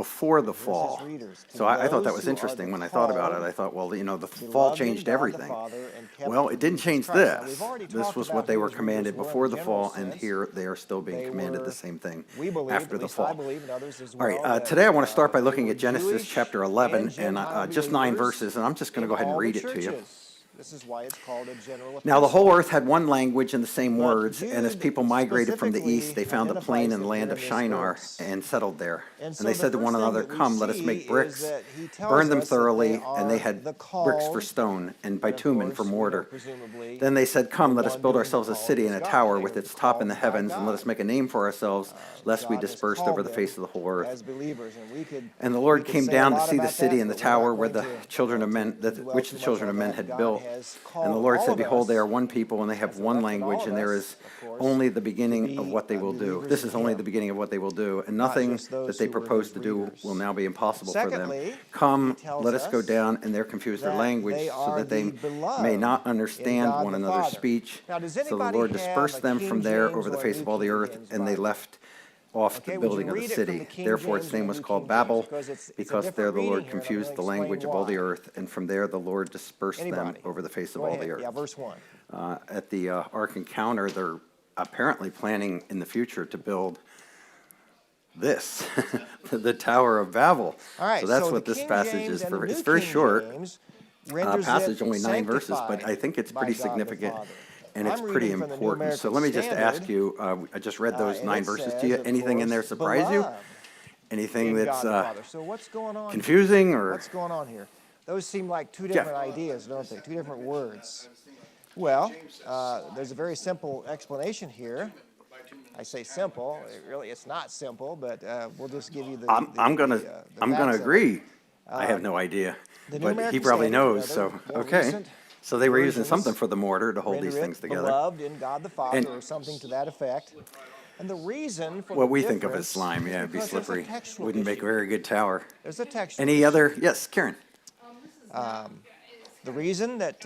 before the fall. So I thought that was interesting when I thought about it. I thought, well, the fall changed everything. Well, it didn't change this. This was what they were commanded before the fall, and here they are still being commanded the same thing after the fall. All right, today I want to start by looking at Genesis chapter 11, and just 9 verses, and I'm just going to go ahead and read it to you. This is why it's called a general Now the whole earth had one language and the same words, and as people migrated from the east, they found a plain in the land of Shinar and settled there. And they said to one another, "Come, let us make bricks, burn them thoroughly," and they had bricks for stone and bitumen for mortar. Then they said, "Come, let us build ourselves a city and a tower with its top in the heavens, and let us make a name for ourselves, lest we dispersed over the face of the whole earth." And the Lord came down to see the city and the tower where the children of men, which the children of men had built. And the Lord said, "Behold, they are one people, and they have one language, and there is only the beginning of what they will do." This is only the beginning of what they will do, and nothing that they propose to do will now be impossible for them. "Come, let us go down," and there confuse their language, so that they may not understand one another's speech. So the Lord dispersed them from there over the face of all the earth, and they left off the building of the city. Therefore its name was called Babel, because there the Lord confused the language of all the earth, and from there the Lord dispersed them over the face of all the earth. Verse 1. At the Ark Encounter, they're apparently planning in the future to build this, the Tower of Babel. Right, so that's what this passage is for. It's very short passage, only 9 verses, but I think it's pretty significant. And it's pretty important. So let me just ask you, I just read those 9 verses to you. Anything in there surprise you? Anything that's confusing? Or what's going on here? Those seem like two different ideas, don't they? Two different words. Well, there's a very simple explanation here. I say simple. It's not simple, but we'll just give you the. I'm gonna agree. I have no idea, but he probably knows. So okay. So they were using something for the mortar to hold these things together. Beloved in God the Father, or something to that effect. And the reason for what we think of as slime, it'd be slippery. Wouldn't make a very good tower. There's a texture. Any other? Yes, Karen. The reason that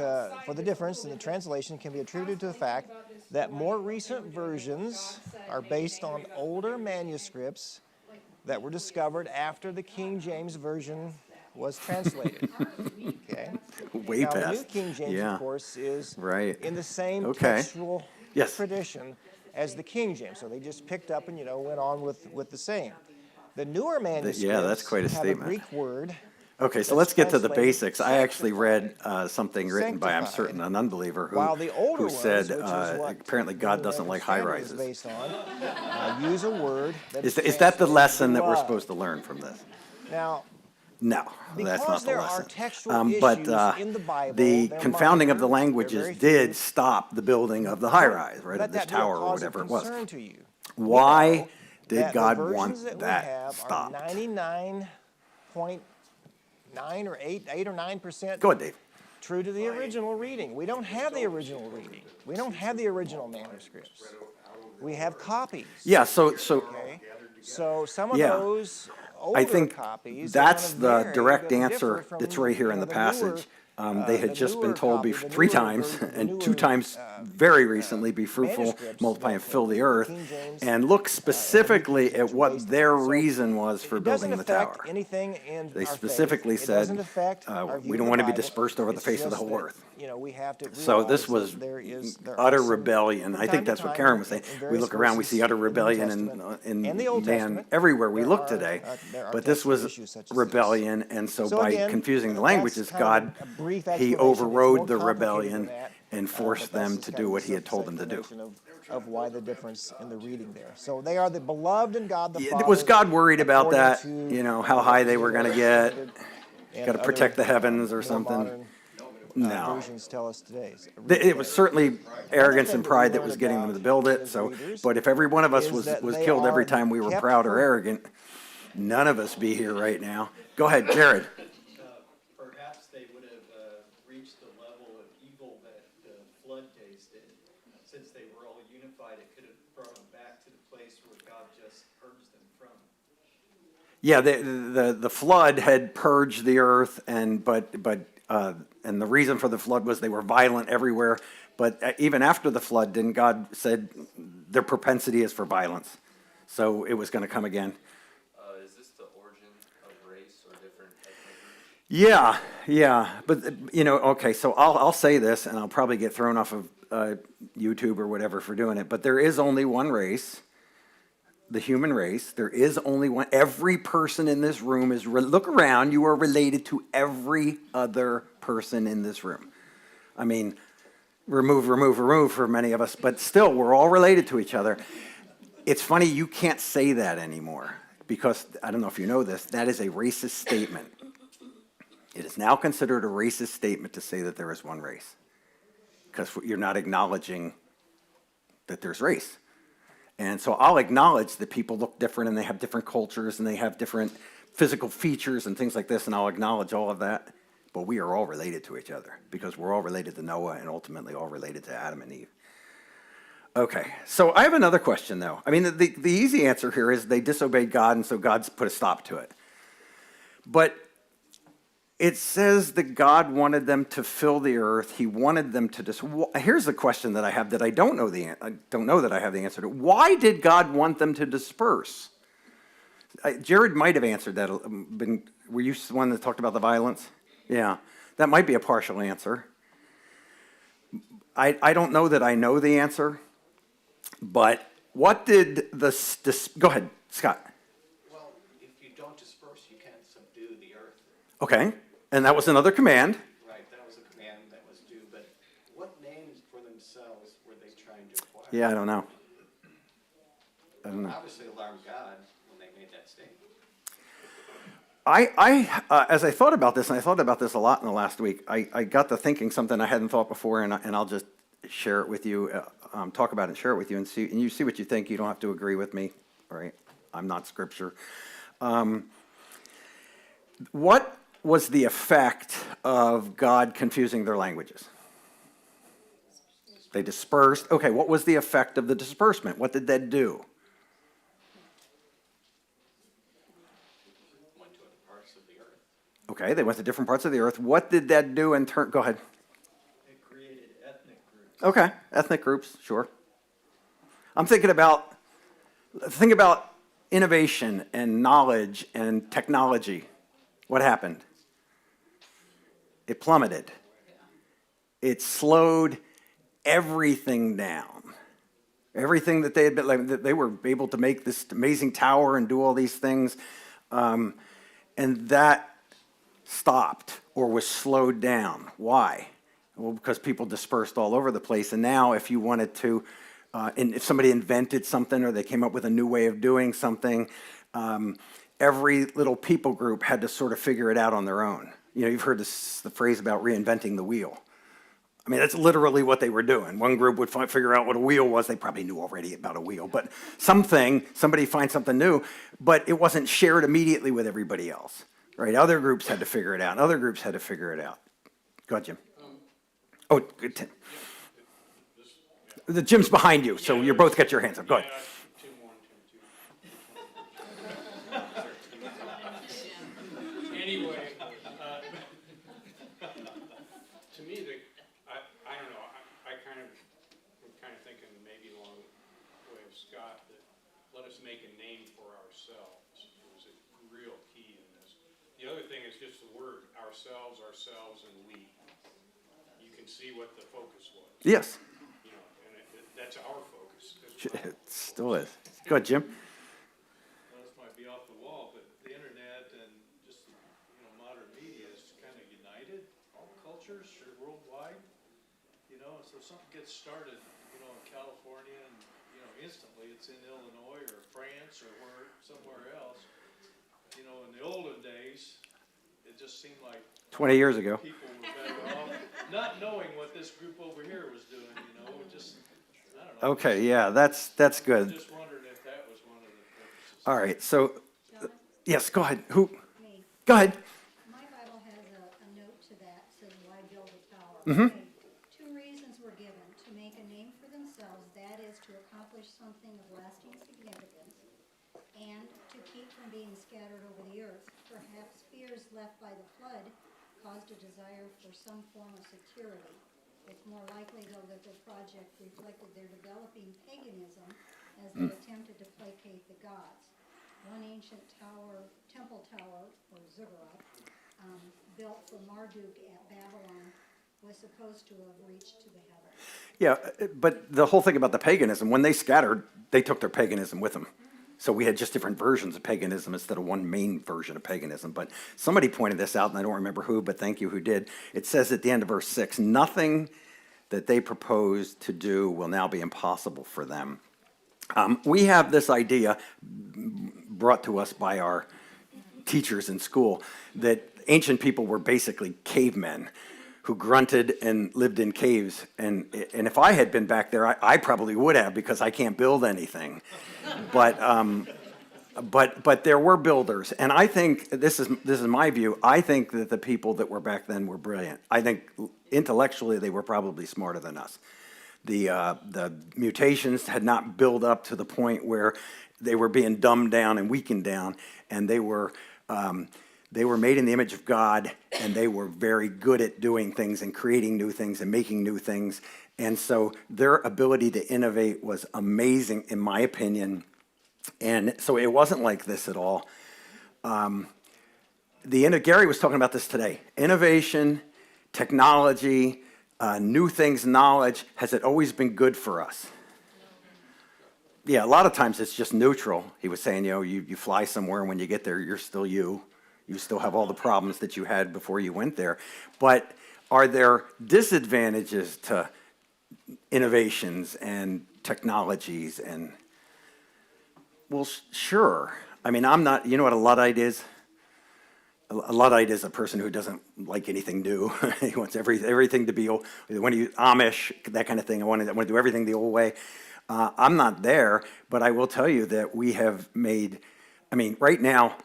for the difference in the translation can be attributed to the fact that more recent versions are based on older manuscripts that were discovered after the King James Version was translated. Okay. Way now, past. The New King James, of course, is in the same textual tradition as the King James. So they just picked up and went on with the same. The newer manuscripts that's quite a have statement. a Greek word. Okay, so let's get to the basics. I actually read something written by, I'm certain, an unbeliever who said apparently God doesn't like high rises. Based on, use a word is that the lesson that we're supposed to learn from this? Now, no, that's not the there lesson. Are textual but in the Bible, the confounding of the languages did stop the building of the high rise, right, of this tower or whatever it was. Why did God want that stopped? 99.9 or 8 or 9%. Go ahead, Dave. True to the original reading. We don't have the original reading. We don't have the original manuscripts. We have copies. Yeah. So some of those. I think that's the direct answer that's right here in the passage. They had just been told 3 times, and 2 times very recently, be fruitful, multiply, and fill the earth, and look specifically at what their reason was for building the tower. They specifically said, we don't want to be dispersed over the face of the whole earth. So this was utter rebellion. I think that's what Karen was saying. We look around, we see utter rebellion in man everywhere we look today. But this was rebellion, and so by confusing the languages, God, he overrode the rebellion and forced them to do what he had told them to do. Of why the difference in the reading there. So they are the beloved in God the Father. Was God worried about that? How high they were going to get? Got to protect the heavens or something? No. Tell us today. It was certainly arrogance and pride that was getting them to build it. So, but if every one of us was killed every time we were proud or arrogant, none of us be here right now. Go ahead, Jared. Perhaps they would have reached the level of evil that the flood tasted. Since they were all unified, it could have brought them back to the place where God just purged them from. Yeah, the flood had purged the earth, and the reason for the flood was they were violent everywhere. But even after the flood, didn't God said their propensity is for violence, so it was going to come again. Is this the origin Yeah, yeah, but okay. So I'll say this, and I'll probably get thrown off of YouTube or whatever for doing it. But there is only one race, the human race. There is only one. Every person in this room is. Look around. You are related to every other person in this room. I mean, remove for many of us, but still, we're all related to each other. It's funny you can't say that anymore because I don't know if you know this. That is a racist statement. It is now considered a racist statement to say that there is one race because you're not acknowledging that there's race. And so I'll acknowledge that people look different and they have different cultures and they have different physical features and things like this, and I'll acknowledge all of that. But we are all related to each other because we're all related to Noah and ultimately all related to Adam and Eve. Okay, so I have another question though. I mean, the easy answer here is they disobeyed God and so God's put a stop to it. But it says that God wanted them to fill the earth. He wanted them to here's the question that I have that I don't know that I have the answer to. Why did God want them to disperse? Jared might have answered that. Were you the one that talked about the violence? Yeah, that might be a partial answer. I don't know that I know the answer, but what did go ahead, Scott. Well, if you don't disperse, you can't subdue the earth. Okay. And that was another command. Right, that was a command that was due, but what names for themselves were they trying to acquire? Yeah, I don't know. Obviously alarmed God when they made that statement. As I thought about this, and I thought about this a lot in the last week, I got to thinking something I hadn't thought before, and I'll just share it with you, talk about it and share it with you, and you see what you think. You don't have to agree with me, all right? I'm not scripture. What was the effect of God confusing their languages? They dispersed. Okay, what was the effect of the disbursement? What did that do? Went to other parts of the earth. Okay, they went to different parts of the earth. What did that do in turn? Go ahead. It created ethnic groups. Okay, ethnic groups, sure. I'm think about innovation and knowledge and technology. What happened? It plummeted. It slowed everything down. Everything that they had been, like, that they were able to make this amazing tower and do all these things, and that stopped or was slowed down. Why? Well, because people dispersed all over the place, and now if you wanted to, and if somebody invented something or they came up with a new way of doing something, every little people group had to sort of figure it out on their own. You've heard the phrase about reinventing the wheel. I mean, that's literally what they were doing. One group would figure out what a wheel was. They probably knew already about a wheel, but somebody finds something new, but it wasn't shared immediately with everybody else, right? Other groups had to figure it out. Other groups had to figure it out. Go ahead, Jim. Oh, good, Tim. The Jim's behind you, so you both got your hands up. Go ahead. Anyway, to me, I don't know, I'm kind of thinking maybe along the way of Scott, that let us make a name for ourselves was a real key in this. The other thing is just the word, ourselves, and we. You can see what the focus was. Yes. And that's our focus. It still is. Go ahead, Jim. Well, this might be off the wall, but the internet and just, modern media is kind of united all cultures worldwide, so something gets started, in California and, instantly it's in Illinois or France or somewhere else. In the olden days, it just seemed like 20 years ago. people were better off not knowing what this group over here was doing, just, I don't know. Okay, yeah, that's good. Just wondered if that was one of the purposes. All right, so, yes, go ahead. Me. Go ahead. My Bible has a note to that, says, why build a tower? Mhm. Okay. 2 reasons were given: to make a name for themselves, that is, to accomplish something of lasting significance, and to keep from being scattered over the earth. Perhaps fears left by the flood caused a desire for some form of security. It's more likely, though, that their project reflected their developing paganism as they attempted to placate the gods. One ancient temple tower, or ziggurat, built for Marduk at Babylon was supposed to have reached to the heavens. Yeah, but the whole thing about the paganism, when they scattered, they took their paganism with them. So we had just different versions of paganism instead of one main version of paganism. But somebody pointed this out, and I don't remember who, but thank you who did. It says at the end of verse 6, nothing that they proposed to do will now be impossible for them. We have this idea brought to us by our teachers in school that ancient people were basically cavemen who grunted and lived in caves. And if I had been back there, I probably would have, because I can't build anything. But there were builders. And I think, this is my view, I think that the people that were back then were brilliant. I think intellectually they were probably smarter than us. The mutations had not built up to the point where they were being dumbed down and weakened down, and they were made in the image of God, and they were very good at doing things and creating new things and making new things. And so their ability to innovate was amazing, in my opinion. And so it wasn't like this at all. Gary was talking about this today. Innovation, technology, new things, knowledge, has it always been good for us? Yeah, a lot of times it's just neutral. He was saying, you fly somewhere, and when you get there, you're still you. You still have all the problems that you had before you went there. But are there disadvantages to innovations and technologies? And well, sure. I mean, I'm not, you know what a Luddite is? A Luddite is a person who doesn't like anything new. He wants everything to be old. When you Amish, that kind of thing. I want to do everything the old way. I'm not there, but I will tell you that we have made, right now,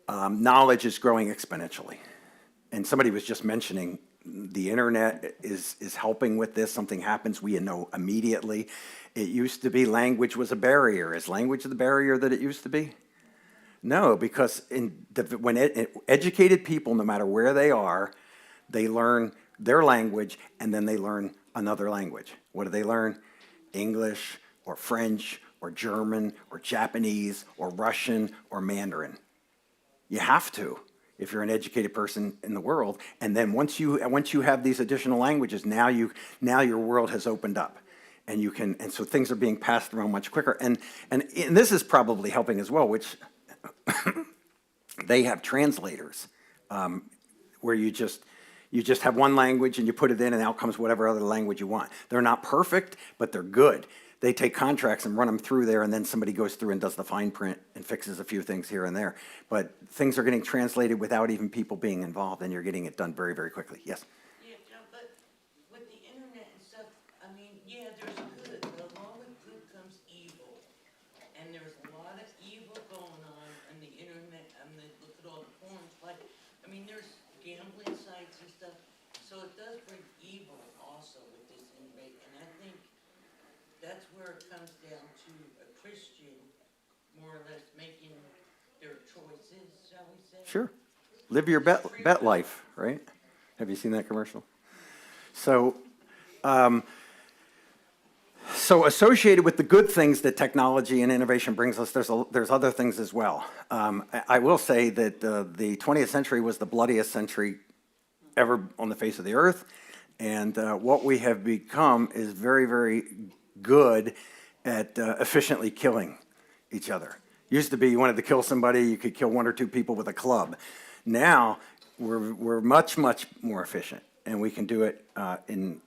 knowledge is growing exponentially. And somebody was just mentioning the internet is helping with this. Something happens, we know immediately. It used to be language was a barrier. Is language the barrier that it used to be? No, because educated people, no matter where they are, they learn their language, and then they learn another language. What do they learn? English or French or German or Japanese or Russian or Mandarin. You have to, if you're an educated person in the world. And then once you have these additional languages, now your world has opened up, and so things are being passed around much quicker. And this is probably helping as well, which they have translators, where you just have one language and you put it in, and out comes whatever other language you want. They're not perfect, but they're good. They take contracts and run them through there, and then somebody goes through and does the fine print and fixes a few things here and there. But things are getting translated without even people being involved, and you're getting it done very, very quickly. Yes? Yeah, but with the internet and stuff, there's good, but along with good comes evil. And there's a lot of evil going on the internet. Look at all the porn. There's gambling sites and stuff. So it does bring evil also with this innovate. And I think that's where it comes down to a Christian more or less making their choices, shall we say? Sure. Live your bet life, right? Have you seen that commercial? So associated with the good things that technology and innovation brings us, there's other things as well. I will say that the 20th century was the bloodiest century ever on the face of the earth, and what we have become is very, very good at efficiently killing each other. Used to be, you wanted to kill somebody, you could kill one or two people with a club. Now we're much, much more efficient, and we can do it in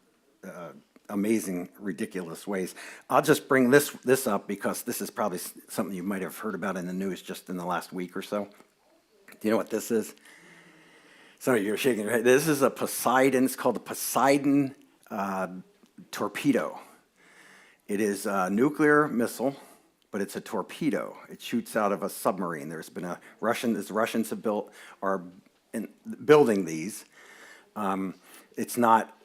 amazing, ridiculous ways. I'll just bring this up because this is probably something you might have heard about in the news just in the last week or so. Do you know what this is? Some of you are shaking your head. This is a Poseidon. It's called the Poseidon torpedo. It is a nuclear missile, but it's a torpedo. It shoots out of a submarine. There's been the Russians are building these. It's not.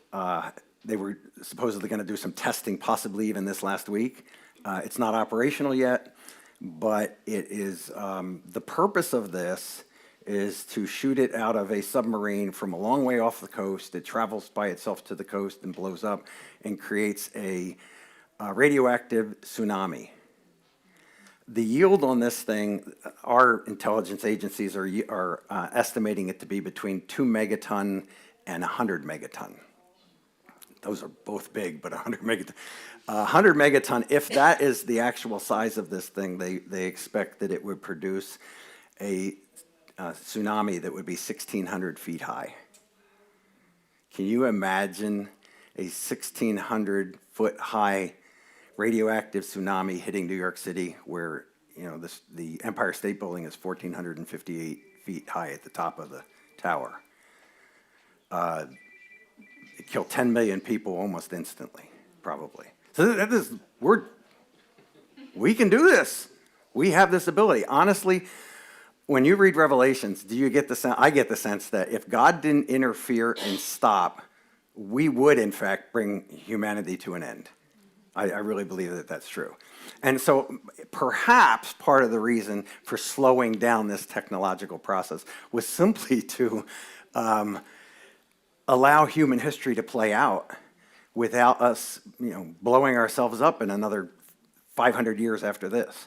They were supposedly going to do some testing, possibly even this last week. It's not operational yet, but it is. The purpose of this is to shoot it out of a submarine from a long way off the coast. It travels by itself to the coast and blows up and creates a radioactive tsunami. the yield on this thing, our intelligence agencies are estimating it to be between 2 megaton and 100 megaton. Those are both big, but 100 megaton. 100 megaton, if that is the actual size of this thing, they expect that it would produce a tsunami that would be 1,600 feet high. Can you imagine a 1,600 foot high radioactive tsunami hitting New York City, where the Empire State Building is 1,458 feet high at the top of the tower? It killed 10 million people almost instantly, probably. So we can do this. We have this ability. Honestly, when you read Revelations, do you get the sense? I get the sense that if God didn't interfere and stop, we would, in fact, bring humanity to an end. I really believe that that's true. And so perhaps part of the reason for slowing down this technological process was simply to allow human history to play out without us, blowing ourselves up in another 500 years after this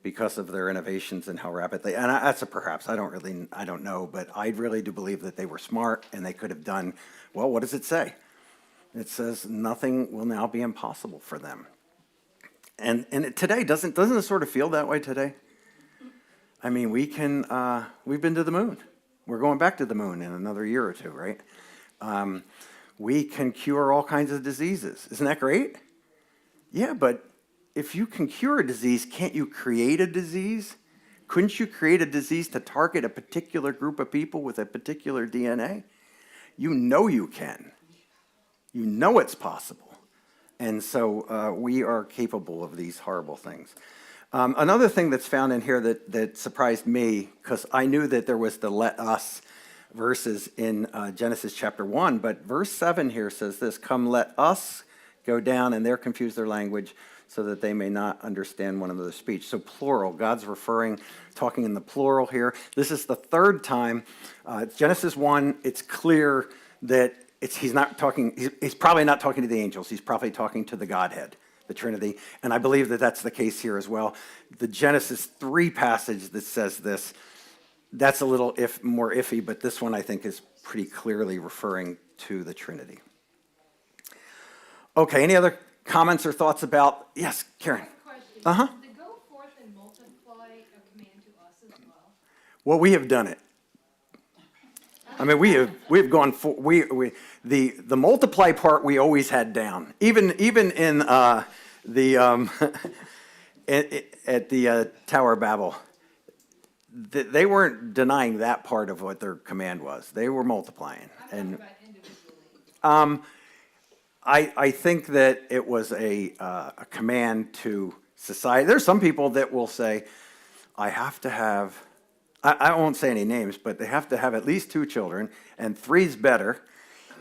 because of their innovations and how rapidly. And that's a perhaps. I don't know, but I really do believe that they were smart and they could have done, well, what does it say? It says nothing will now be impossible for them. And today, doesn't it sort of feel that way today? I mean, we've been to the moon. We're going back to the moon in another year or two, right? We can cure all kinds of diseases. Isn't that great? Yeah, but if you can cure a disease, can't you create a disease? Couldn't you create a disease to target a particular group of people with a particular DNA? You know you can. You know it's possible. And so we are capable of these horrible things. Another thing that's found in here that surprised me, because I knew that there was the let us verses in Genesis chapter 1, but verse 7 here says this, come let us go down, and they're confused their language so that they may not understand one another's speech. So plural, God's talking in the plural here. This is the third time. Genesis 1, it's clear that he's probably not talking to the angels. He's probably talking to the Godhead, the Trinity. And I believe that that's the case here as well. The Genesis 3 passage that says this, that's a little more iffy, but this one I think is pretty clearly referring to the Trinity. Okay, any other comments or thoughts about, yes, Karen? Question. Uh-huh. The go forth and multiply a command to us as well? Well, we have done it. I mean, we've gone for the multiply part we always had down. Even in at the Tower of Babel, they weren't denying that part of what their command was. They were multiplying. I'm talking about individually. I think that it was a command to society. There's some people that will say, I have to have, I won't say any names, but they have to have at least 2 children, and 3's better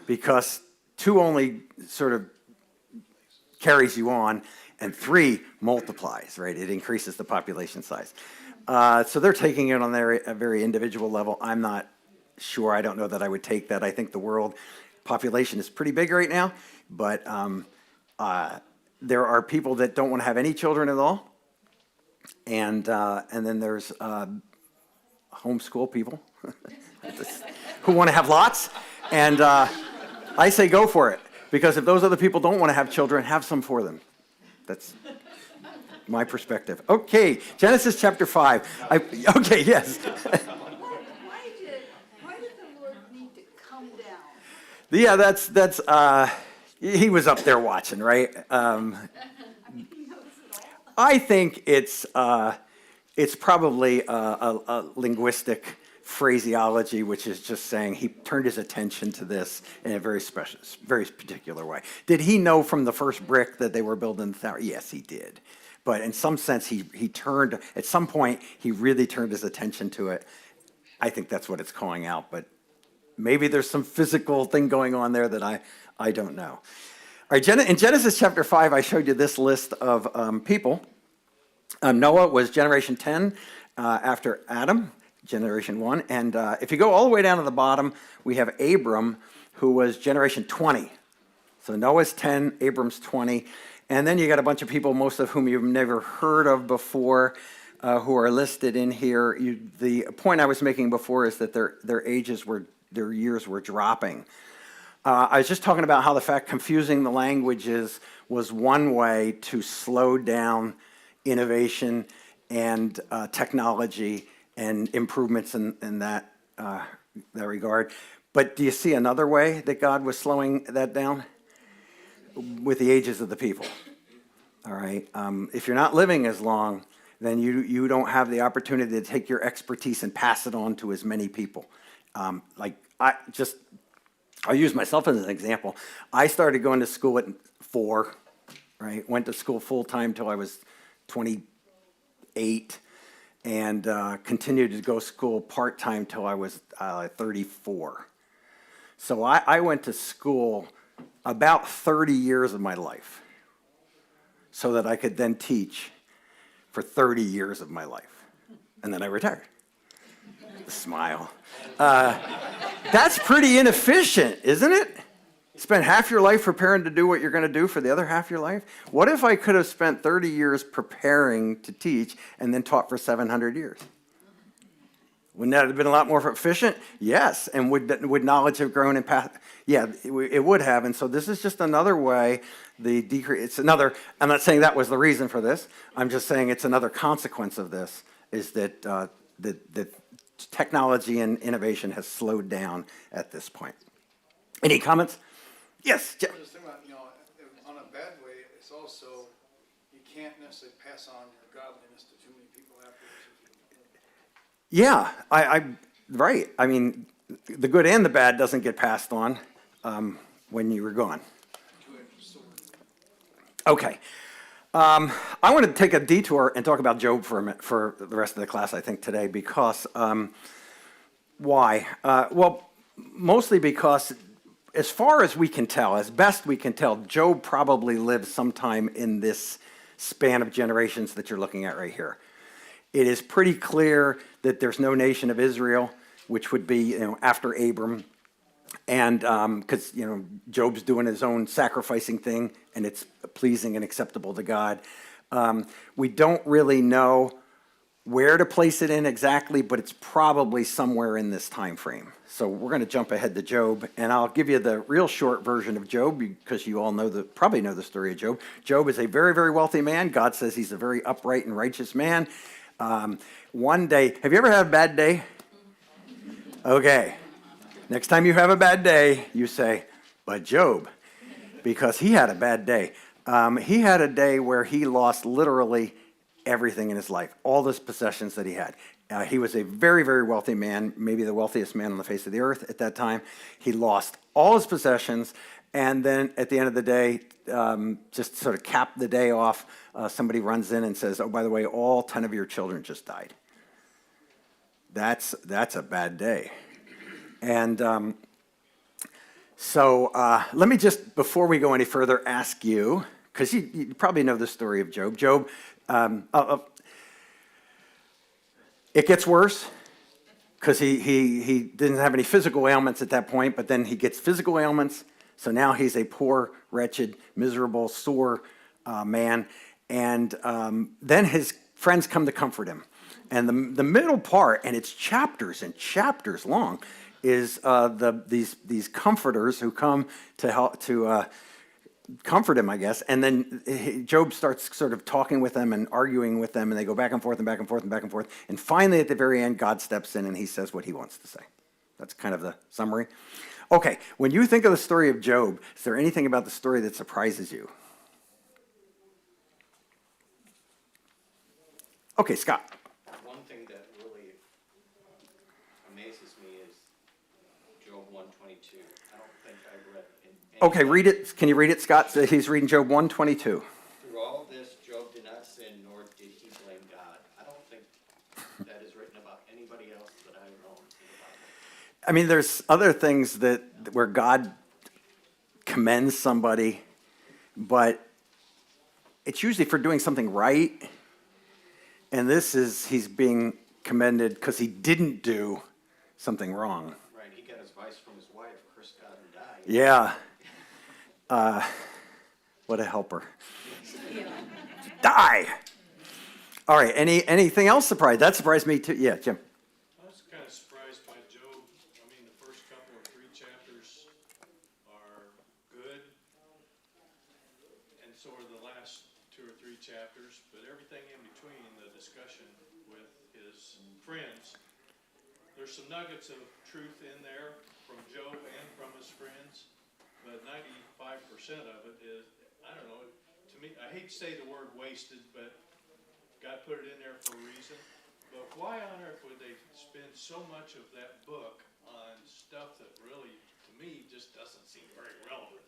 because 2 only sort of carries you on, and 3 multiplies, right? It increases the population size. So they're taking it on a very individual level. I'm not sure. I don't know that I would take that. I think the world population is pretty big right now, but there are people that don't want to have any children at all, and then there's homeschool people who want to have lots, and I say go for it, because if those other people don't want to have children, have some for them. That's my perspective. Okay, Genesis chapter 5. Okay, yes. Why did the Lord need to come down? Yeah, that's he was up there watching, right? I think it's probably a linguistic phraseology, which is just saying he turned his attention to this in a very special, very particular way. Did he know from the first brick that they were building the tower? Yes, he did. But in some sense, he turned, at some point, he really turned his attention to it. I think that's what it's calling out, but maybe there's some physical thing going on there that I don't know. All right, in Genesis chapter 5, I showed you this list of people. Noah was generation 10 after Adam, generation 1. And if you go all the way down to the bottom, we have Abram, who was generation 20. So Noah's 10, Abram's 20. And then you got a bunch of people, most of whom you've never heard of before, who are listed in here. The point I was making before is that their years were dropping. I was just talking about how the fact confusing the languages was one way to slow down innovation and technology and improvements in that regard. But do you see another way that God was slowing that down? With the ages of the people. All right. If you're not living as long, then you don't have the opportunity to take your expertise and pass it on to as many people. I'll use myself as an example. I started going to school at 4, right? Went to school full-time till I was 28, and continued to go to school part-time till I was 34. So I went to school about 30 years of my life so that I could then teach for 30 years of my life. And then I retired. Smile. That's pretty inefficient, isn't it? Spend half your life preparing to do what you're going to do for the other half of your life? What if I could have spent 30 years preparing to teach and then taught for 700 years? Wouldn't that have been a lot more efficient? Yes. And would knowledge have grown and passed? Yeah, it would have. And so this is just another way. I'm not saying that was the reason for this. I'm just saying it's another consequence of this, is that the technology and innovation has slowed down at this point. Any comments? Yes, Jeff. I was just thinking about, on a bad way, it's also, you can't necessarily pass on your godliness to too many people afterwards. Yeah, right. I mean, the good and the bad doesn't get passed on when you were gone. Okay. I want to take a detour and talk about Job for a minute, for the rest of the class, I think, today, because why? Well, mostly because as far as we can tell, as best we can tell, Job probably lived sometime in this span of generations that you're looking at right here. It is pretty clear that there's no nation of Israel, which would be after Abram, and because Job's doing his own sacrificing thing, and it's pleasing and acceptable to God. We don't really know where to place it in exactly, but it's probably somewhere in this time frame. So we're going to jump ahead to Job, and I'll give you the real short version of Job because you all probably know the story of Job. Job is a very, very wealthy man. God says he's a very upright and righteous man. One day, have you ever had a bad day? Okay. Next time you have a bad day, you say, but Job, because he had a bad day. He had a day where he lost literally everything in his life, all the possessions that he had. He was a very, very wealthy man, maybe the wealthiest man on the face of the earth at that time. He lost all his possessions, and then at the end of the day, just sort of cap the day off, somebody runs in and says, oh, by the way, all 10 of your children just died. That's a bad day. And so let me just, before we go any further, ask you, because you probably know the story of Job. Job, it gets worse because he didn't have any physical ailments at that point, but then he gets physical ailments. So now he's a poor, wretched, miserable, sore man. And then his friends come to comfort him. And the middle part, and it's chapters and chapters long, is these comforters who come to help to comfort him, I guess. And then Job starts sort of talking with them and arguing with them, and they go back and forth and back and forth and back and forth. And finally, at the very end, God steps in and he says what he wants to say. That's kind of the summary. Okay, when you think of the story of Job, is there anything about the story that surprises you? Okay, Scott. One thing that really amazes me is Job 122. I don't think I've read in any Okay, read it. Can you read it, Scott? So he's reading Job 122. Through all this, Job did not sin, nor did he blame God. I don't think that is written about anybody else that I know in the Bible. I mean, there's other things where God commends somebody, but it's usually for doing something right. And he's being commended because he didn't do something wrong. Right, he got his advice from his wife, cursed God and died. Yeah. What a helper. Die. All right, anything else surprised? That surprised me too. Yeah, Jim. I was kind of surprised by Job. I mean, the first couple or 3 chapters are good, and so are the last 2 or 3 chapters, but everything in between, the discussion with his friends, there's some nuggets of truth in there from Job and from his friends, but 95% of it is, I don't know, to me, I hate to say the word wasted, but God put it in there for a reason. But why on earth would they spend so much of that book on stuff that really, to me, just doesn't seem very relevant?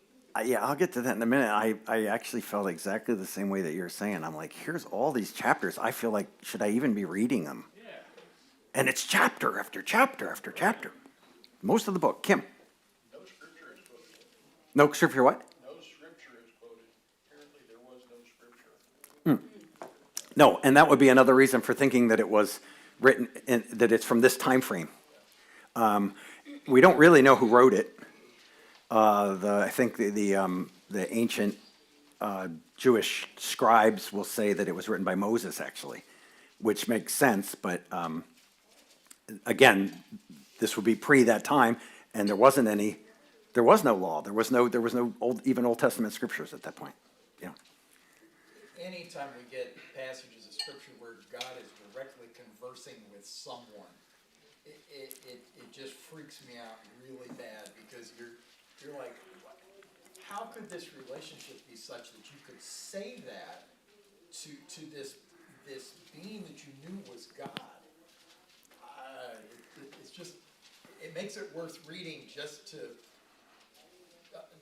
Yeah, I'll get to that in a minute. I actually felt exactly the same way that you're saying. I'm like, here's all these chapters. I feel like, should I even be reading them? Yeah. And it's chapter after chapter after chapter. Most of the book. Kim? No scripture is quoted. No scripture what? No scripture is quoted. Apparently there was no scripture. No, and that would be another reason for thinking that it was written, that it's from this time frame. We don't really know who wrote it. I think the ancient Jewish scribes will say that it was written by Moses, actually, which makes sense. But again, this would be pre that time, and there was no law. There was no Old Testament scriptures at that point. Yeah. Anytime we get passages of scripture where God is directly conversing with someone, it just freaks me out really bad, because you're like, how could this relationship be such that you could say that to this being that you knew was God? It's just, it makes it worth reading just to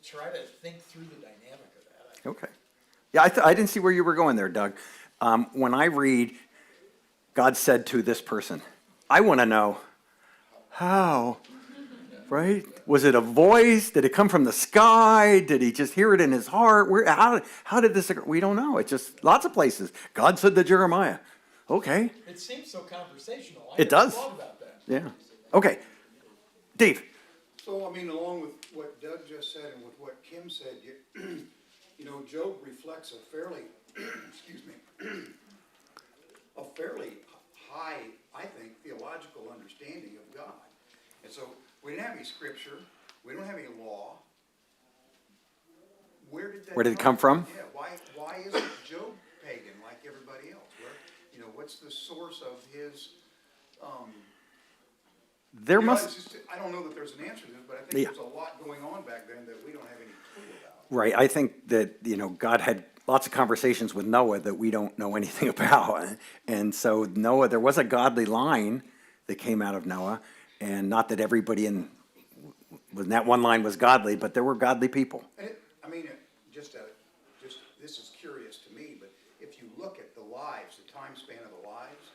try to think through the dynamic of that. Okay. Yeah, I didn't see where you were going there, Doug. When I read, God said to this person, I want to know how, right? Was it a voice? Did it come from the sky? Did he just hear it in his heart? How did this occur? We don't know. It's just lots of places. God said to Jeremiah. Okay. It seems so conversational. It does. Thought about that. Yeah. Okay. Dave. So, I mean, along with what Doug just said and with what Kim said, you know, Job reflects a fairly, excuse me, a fairly high, I think, theological understanding of God. And so we didn't have any scripture, we don't have any law. Where did it come from? Yeah, why isn't Job pagan like everybody else? What's the source of his There must. I don't know that there's an answer to this, but I think there's a lot going on back then that we don't have any clue about. Right. I think that, God had lots of conversations with Noah that we don't know anything about. And so Noah, there was a godly line that came out of Noah, and not that everybody in that one line was godly, but there were godly people. And this is curious to me, but if you look at the lives, the time span of the lives,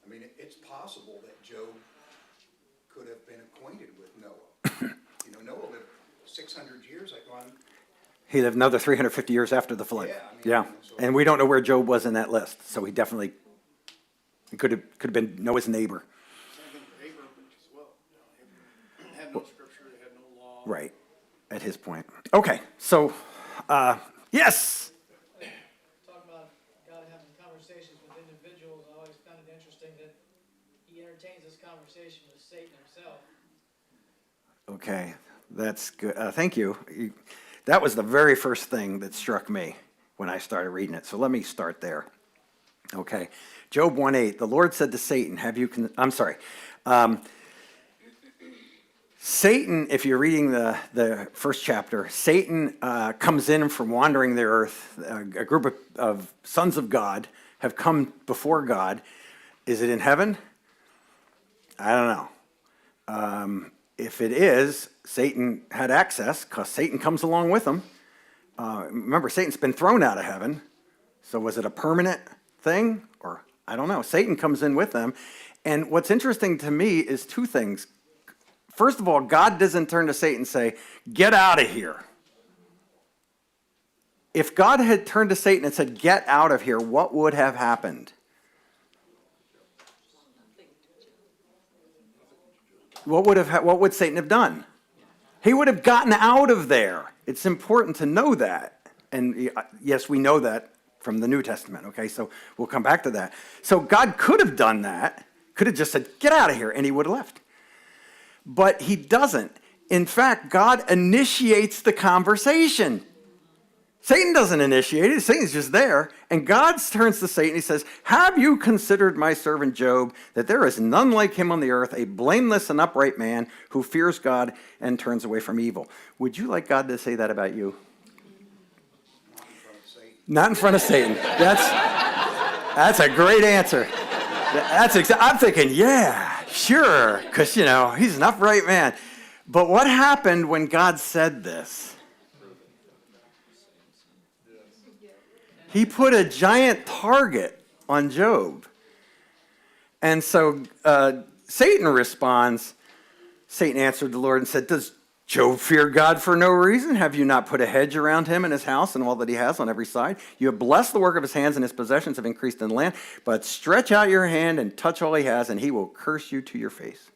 I mean, it's possible that Job could have been acquainted with Noah. Noah lived 600 years. He lived another 350 years after the flood. Yeah. And we don't know where Job was in that list, so he definitely could have been Noah's neighbor. Same thing for Abraham as well. Abraham had no scripture, they had no law. Right, at his point. Okay, so, yes? Talk about God having conversations with individuals. I always found it interesting that he entertains this conversation with Satan himself. Okay, that's good. Thank you. That was the very first thing that struck me when I started reading it. So let me start there. Okay, Job 1:8. The Lord said to Satan, Satan, if you're reading the first chapter, Satan comes in from wandering the earth. A group of sons of God have come before God. Is it in heaven? I don't know. If it is, Satan had access, because Satan comes along with him. Remember, Satan's been thrown out of heaven. So was it a permanent thing? Or, I don't know. Satan comes in with them. And what's interesting to me is two things. First of all, God doesn't turn to Satan and say, get out of here. If God had turned to Satan and said, get out of here, what would have happened? What would Satan have done? He would have gotten out of there. It's important to know that. And yes, we know that from the New Testament, okay? So we'll come back to that. So God could have done that, could have just said, get out of here, and he would have left. But he doesn't. In fact, God initiates the conversation. Satan doesn't initiate it. Satan's just there. And God turns to Satan. He says, have you considered my servant Job, that there is none like him on the earth, a blameless and upright man who fears God and turns away from evil? Would you like God to say that about you? Not in front of Satan. That's a great answer. I'm thinking, yeah, sure, because, he's an upright man. But what happened when God said this? He put a giant target on Job. And so Satan responds. Satan answered the Lord and said, does Job fear God for no reason? Have you not put a hedge around him and his house and all that he has on every side? You have blessed the work of his hands, and his possessions have increased in the land. But stretch out your hand and touch all he has, and he will curse you to your face.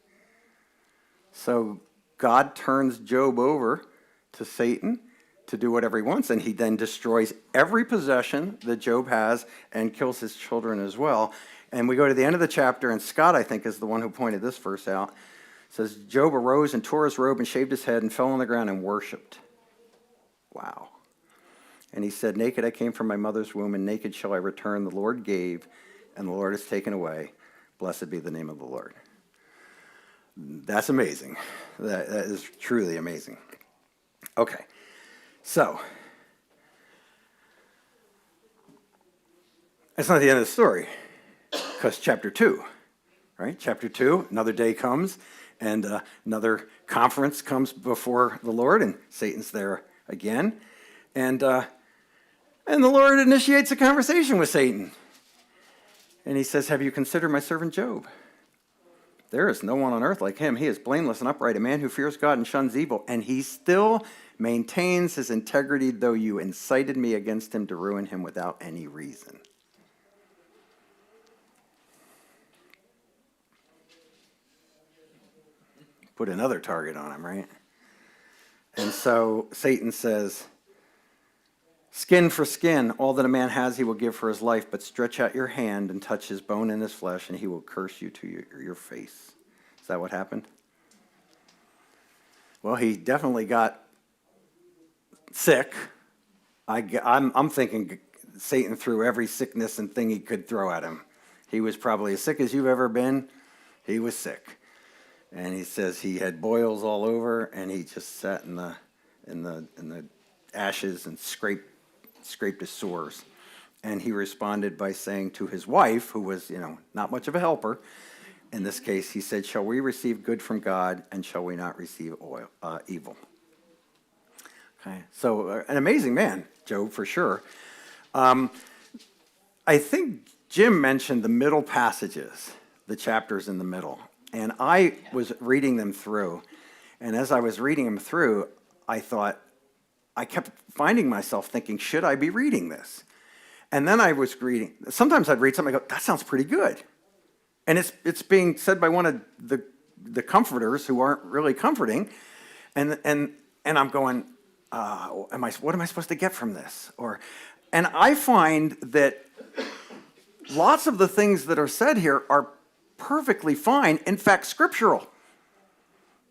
So God turns Job over to Satan to do whatever he wants, and he then destroys every possession that Job has and kills his children as well. And we go to the end of the chapter, and Scott, I think, is the one who pointed this verse out. It says, Job arose and tore his robe and shaved his head and fell on the ground and worshipped. Wow. And he said, naked I came from my mother's womb, and naked shall I return. The Lord gave, and the Lord has taken away. Blessed be the name of the Lord. That's amazing. That is truly amazing. Okay. So, that's not the end of the story, because chapter 2, right? Chapter 2, another day comes, and another conference comes before the Lord, and Satan's there again. And the Lord initiates a conversation with Satan. And he says, have you considered my servant Job? There is no one on earth like him. He is blameless and upright, a man who fears God and shuns evil, and he still maintains his integrity, though you incited me against him to ruin him without any reason. Put another target on him, right? And so Satan says, skin for skin, all that a man has he will give for his life, but stretch out your hand and touch his bone and his flesh, and he will curse you to your face. Is that what happened? Well, he definitely got sick. I'm thinking Satan threw every sickness and thing he could throw at him. He was probably as sick as you've ever been. He was sick. And he says he had boils all over, and he just sat in the ashes and scraped his sores. And he responded by saying to his wife, who was, not much of a helper, in this case, he said, shall we receive good from God, and shall we not receive evil? Okay, so an amazing man, Job, for sure. I think Jim mentioned the middle passages, the chapters in the middle. And I was reading them through. And as I was reading them through, I kept finding myself thinking, should I be reading this? And then I was reading. Sometimes I'd read something, I go, that sounds pretty good. And it's being said by one of the comforters who aren't really comforting. And I'm going, what am I supposed to get from this? And I find that lots of the things that are said here are perfectly fine, in fact, scriptural,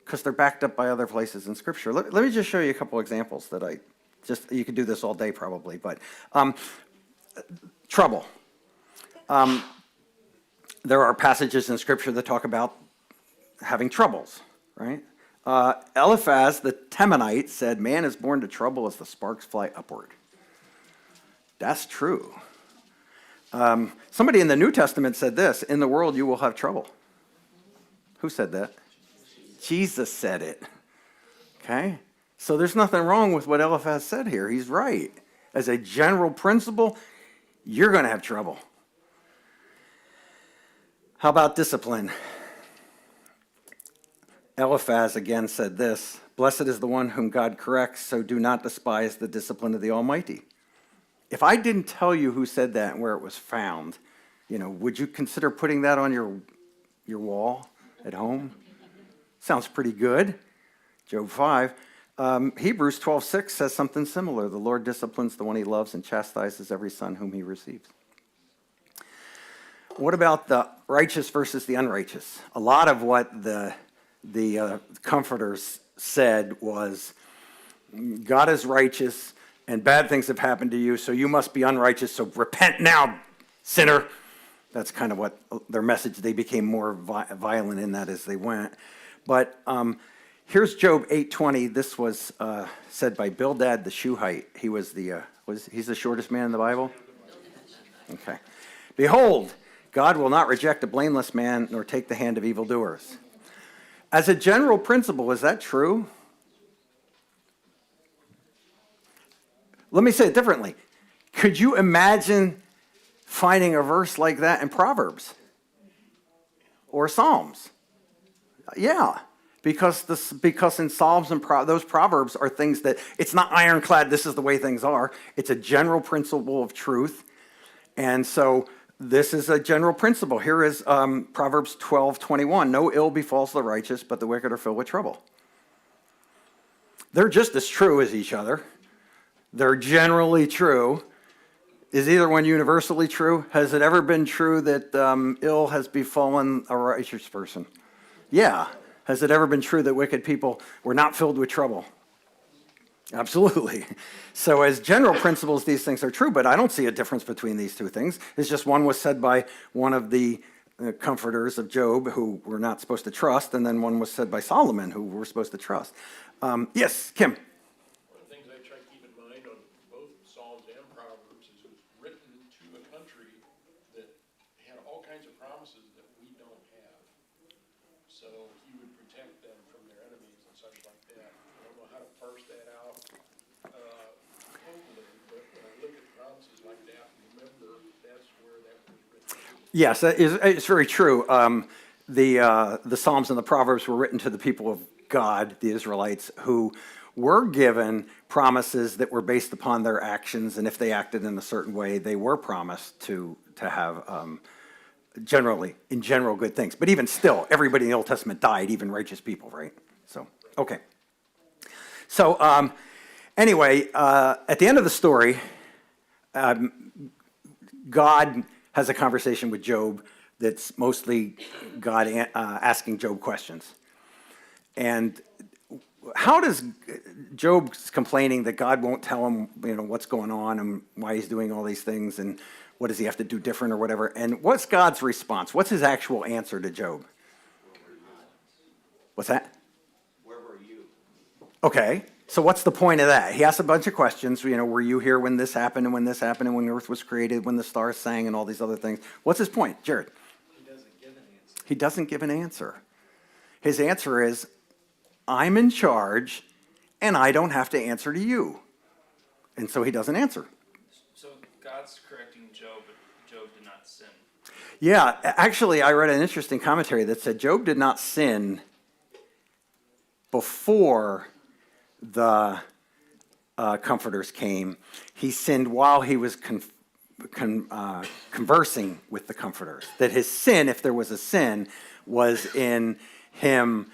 because they're backed up by other places in Scripture. Let me just show you a couple examples that you could do this all day probably, but trouble. There are passages in Scripture that talk about having troubles, right? Eliphaz, the Temanite, said, man is born to trouble as the sparks fly upward. That's true. Somebody in the New Testament said this, in the world you will have trouble. Who said that? Jesus said it. Okay? So there's nothing wrong with what Eliphaz said here. He's right. As a general principle, you're going to have trouble. How about discipline? Eliphaz again said this, blessed is the one whom God corrects, so do not despise the discipline of the Almighty. If I didn't tell you who said that and where it was found, would you consider putting that on your wall at home? Sounds pretty good. Job 5. Hebrews 12:6 says something similar. The Lord disciplines the one he loves and chastises every son whom he receives. What about the righteous versus the unrighteous? A lot of what the comforters said was, God is righteous and bad things have happened to you, so you must be unrighteous, so repent now, sinner. That's kind of what their message, they became more violent in that as they went. But here's Job 8:20. This was said by Bildad the Shuhite. He was he's the shortest man in the Bible? Okay. Behold, God will not reject a blameless man nor take the hand of evildoers. As a general principle, is that true? Let me say it differently. Could you imagine finding a verse like that in Proverbs or Psalms? Yeah, because in Psalms and those Proverbs are things that, it's not ironclad, this is the way things are. It's a general principle of truth. And so this is a general principle. Here is Proverbs 12:21. No ill befalls the righteous, but the wicked are filled with trouble. They're just as true as each other. They're generally true. Is either one universally true? Has it ever been true that ill has befallen a righteous person? Yeah. Has it ever been true that wicked people were not filled with trouble? Absolutely. So as general principles, these things are true, but I don't see a difference between these two things. It's just one was said by one of the comforters of Job who we're not supposed to trust, and then one was said by Solomon who we're supposed to trust. Yes, Kim? One of the things I try to keep in mind on both Psalms and Proverbs is it was written to a country that had all kinds of promises that we don't have. So he would protect them from their enemies and such like that. I don't know how to parse that out totally, but when I look at promises like that, remember that's where that was written. Yes, it's very true. The Psalms and the Proverbs were written to the people of God, the Israelites, who were given promises that were based upon their actions, and if they acted in a certain way, they were promised to have in general good things. But even still, everybody in the Old Testament died, even righteous people, right? So, okay. So, anyway, at the end of the story, God has a conversation with Job that's mostly God asking Job questions. And how does Job's complaining that God won't tell him, what's going on and why he's doing all these things and what does he have to do different or whatever? And what's God's response? What's his actual answer to Job? What's that? Where were you? Okay, so what's the point of that? He asks a bunch of questions. Were you here when this happened and when this happened and when the earth was created, when the stars sang and all these other things? What's his point, Jared? He doesn't give an answer. He doesn't give an answer. His answer is, I'm in charge and I don't have to answer to you. And so he doesn't answer. So God's correcting Job, but Job did not sin. Yeah, actually, I read an interesting commentary that said Job did not sin before the comforters came. He sinned while he was conversing with the comforters. That his sin, if there was a sin, was in him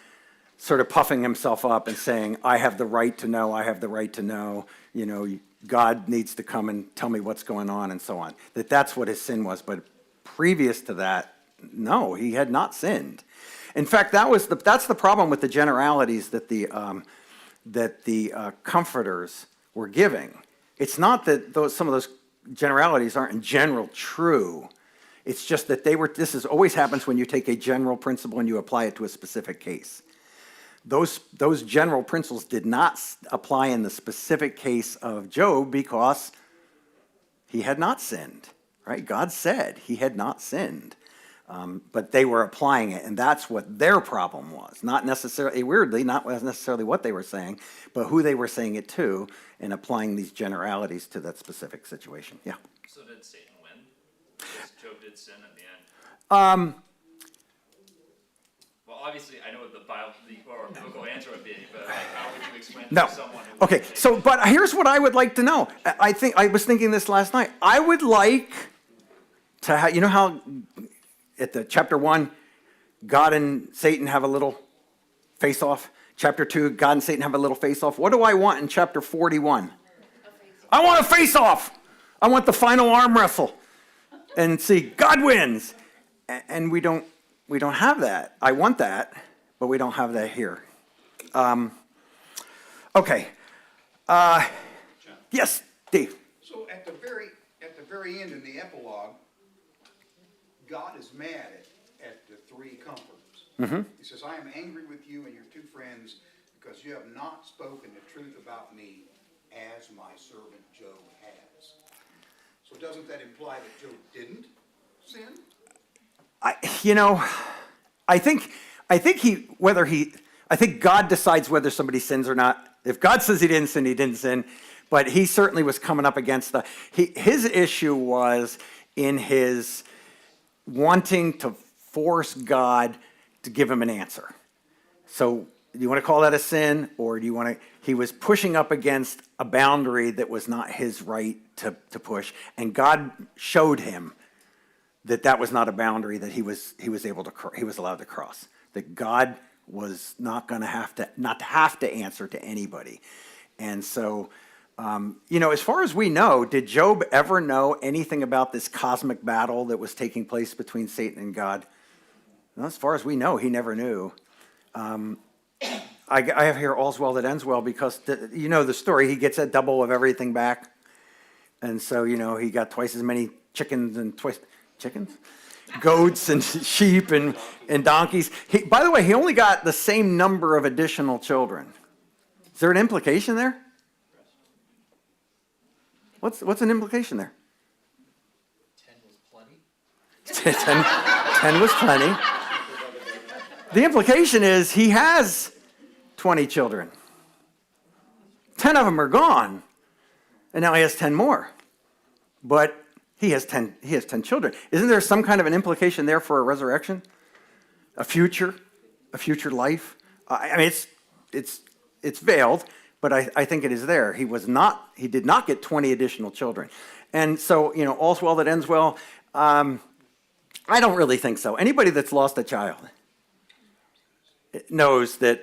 sort of puffing himself up and saying, I have the right to know, I have the right to know, God needs to come and tell me what's going on and so on. That's what his sin was. But previous to that, no, he had not sinned. In fact, that's the problem with the generalities that the comforters were giving. It's not that some of those generalities aren't in general true. It's just that this always happens when you take a general principle and you apply it to a specific case. Those general principles did not apply in the specific case of Job because he had not sinned, right? God said he had not sinned, but they were applying it, and that's what their problem was. Not necessarily what they were saying, but who they were saying it to, and applying these generalities to that specific situation. Yeah. So did Satan win? Because Job did sin at the end. Well, obviously, I know what the biblical answer would be, but how would you explain No. to someone who Okay, so, but here's what I would like to know. I was thinking this last night. I would like to have, how at the chapter 1, God and Satan have a little face off. Chapter 2, God and Satan have a little face off. What do I want in chapter 41? I want a face off. I want the final arm wrestle. And see, God wins. And we don't have that. I want that, but we don't have that here. Okay. Yes, Dave. So at the very end in the epilogue, God is mad at the three comforters. Mm-hmm. He says, I am angry with you and your two friends because you have not spoken the truth about me as my servant Job has. So doesn't that imply that Job didn't sin? I think God decides whether somebody sins or not. If God says he didn't sin, he didn't sin. But he certainly was coming up against his issue was in his wanting to force God to give him an answer. So do you want to call that a sin, or do you want to? He was pushing up against a boundary that was not his right to push, and God showed him that was not a boundary that he was allowed to cross. That God was not going to have to answer to anybody, and so. As far as we know, did Job ever know anything about this cosmic battle that was taking place between Satan and God? Well, as far as we know, he never knew. I have here all's well that ends well because the story. He gets a double of everything back, and so he got twice as many goats and sheep and donkeys. By the way, he only got the same number of additional children. Is there an implication there? What's an implication there? 10 was plenty. 10 was plenty. The implication is he has 20 children. 10 of them are gone, and now he has 10 more. But he has 10 children. Isn't there some kind of an implication there for a resurrection? A future life? I mean, it's veiled. But I think it is there. He did not get 20 additional children. And so, all's well that ends well. I don't really think so. Anybody that's lost a child knows that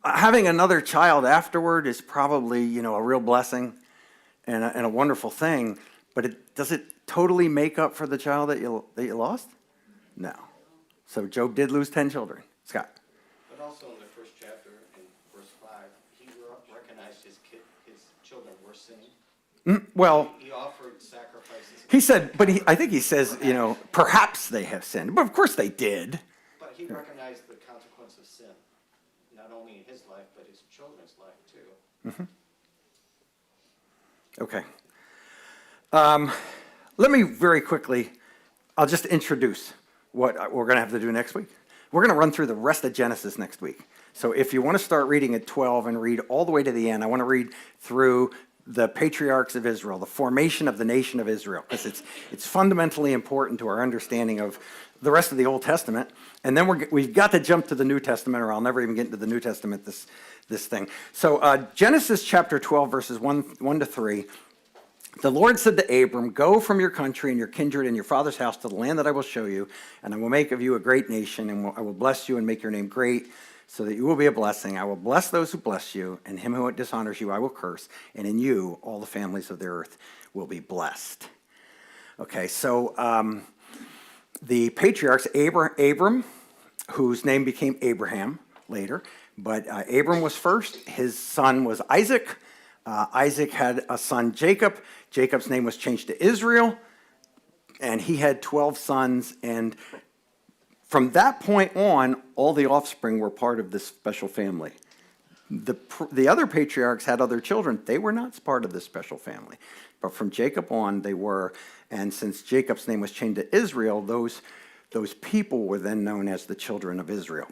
having another child afterward is probably, a real blessing and a wonderful thing. But does it totally make up for the child that you lost? No. So Job did lose 10 children. Scott. But also in the first chapter, in verse 5, he recognized his children were sinning. Well, he offered sacrifices. He said, but I think he says, perhaps they have sinned. But of course they did. But he recognized the consequence of sin, not only in his life, but his children's life too. Mm-hmm. Okay. Let me very quickly, I'll just introduce what we're going to have to do next week. We're going to run through the rest of Genesis next week. So if you want to start reading at 12 and read all the way to the end, I want to read through the Patriarchs of Israel, the formation of the nation of Israel, because it's fundamentally important to our understanding of the rest of the Old Testament. And then we've got to jump to the New Testament, or I'll never even get into the New Testament, this thing. So Genesis chapter 12, verses 1 to 3. The Lord said to Abram, go from your country and your kindred and your father's house to the land that I will show you, and I will make of you a great nation, and I will bless you and make your name great, so that you will be a blessing. I will bless those who bless you, and him who dishonors you I will curse, and in you all the families of the earth will be blessed. Okay, so the patriarchs, Abram, whose name became Abraham later, but Abram was first. His son was Isaac. Isaac had a son, Jacob. Jacob's name was changed to Israel, and he had 12 sons, and from that point on, all the offspring were part of this special family. The other patriarchs had other children. They were not part of this special family. But from Jacob on, they were, and since Jacob's name was changed to Israel, those people were then known as the children of Israel.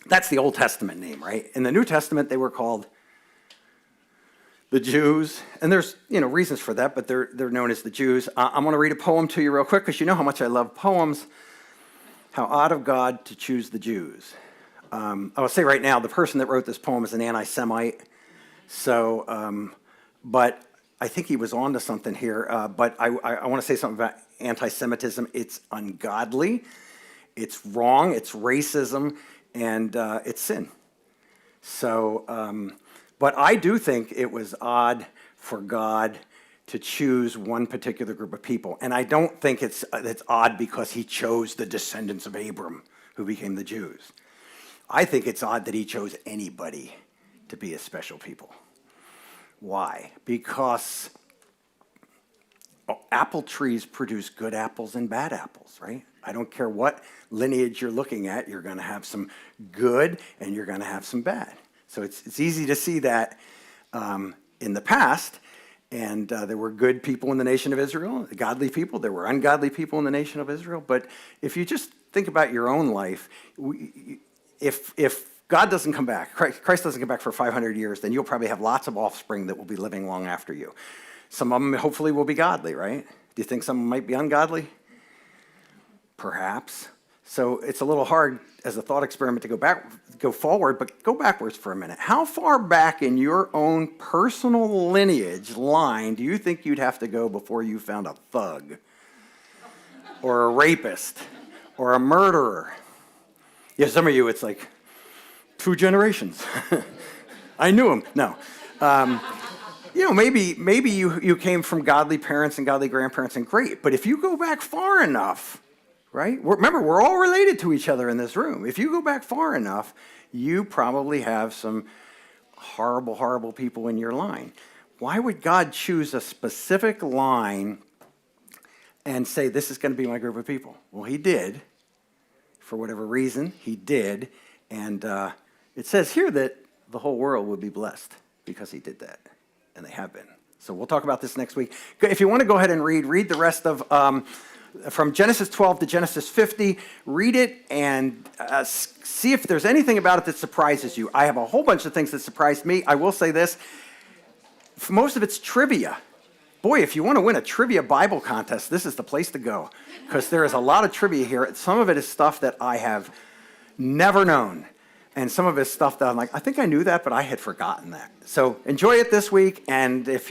That's the Old Testament name, right? In the New Testament, they were called the Jews, and there's reasons for that, but they're known as the Jews. I'm going to read a poem to you real quick, because you know how much I love poems. How odd of God to choose the Jews. I'll say right now, the person that wrote this poem is an anti-Semite. So, but I think he was on to something here. But I want to say something about anti-Semitism. It's ungodly. It's wrong. It's racism. and it's sin. So, but I do think it was odd for God to choose one particular group of people. And I don't think it's odd because he chose the descendants of Abram, who became the Jews. I think it's odd that he chose anybody to be a special people. Why? Because apple trees produce good apples and bad apples, right? I don't care what lineage you're looking at, you're going to have some good and you're going to have some bad. So it's easy to see that in the past, and there were good people in the nation of Israel, godly people. There were ungodly people in the nation of Israel. But if you just think about your own life, if God doesn't come back, Christ doesn't come back for 500 years, then you'll probably have lots of offspring that will be living long after you. Some of them hopefully will be godly, right? Do you think some might be ungodly? Perhaps. So it's a little hard as a thought experiment to go forward, but go backwards for a minute. How far back in your own personal lineage line do you think you'd have to go before you found a thug or a rapist or a murderer? Yeah, some of you, it's like 2 generations. I knew him. No. Maybe you came from godly parents and godly grandparents, and great. But if you go back far enough, right? Remember, we're all related to each other in this room. If you go back far enough, you probably have some horrible, horrible people in your line. Why would God choose a specific line and say, this is going to be my group of people? Well, he did. For whatever reason, he did. And it says here that the whole world would be blessed because he did that. And they have been. So we'll talk about this next week. If you want to go ahead and read the rest of from Genesis 12 to Genesis 50, read it and see if there's anything about it that surprises you. I have a whole bunch of things that surprised me. I will say this. Most of it's trivia. Boy, if you want to win a trivia Bible contest, this is the place to go, because there is a lot of trivia here. Some of it is stuff that I have never known, and some of it is stuff that I'm like, I think I knew that, but I had forgotten that. So enjoy it this week, and if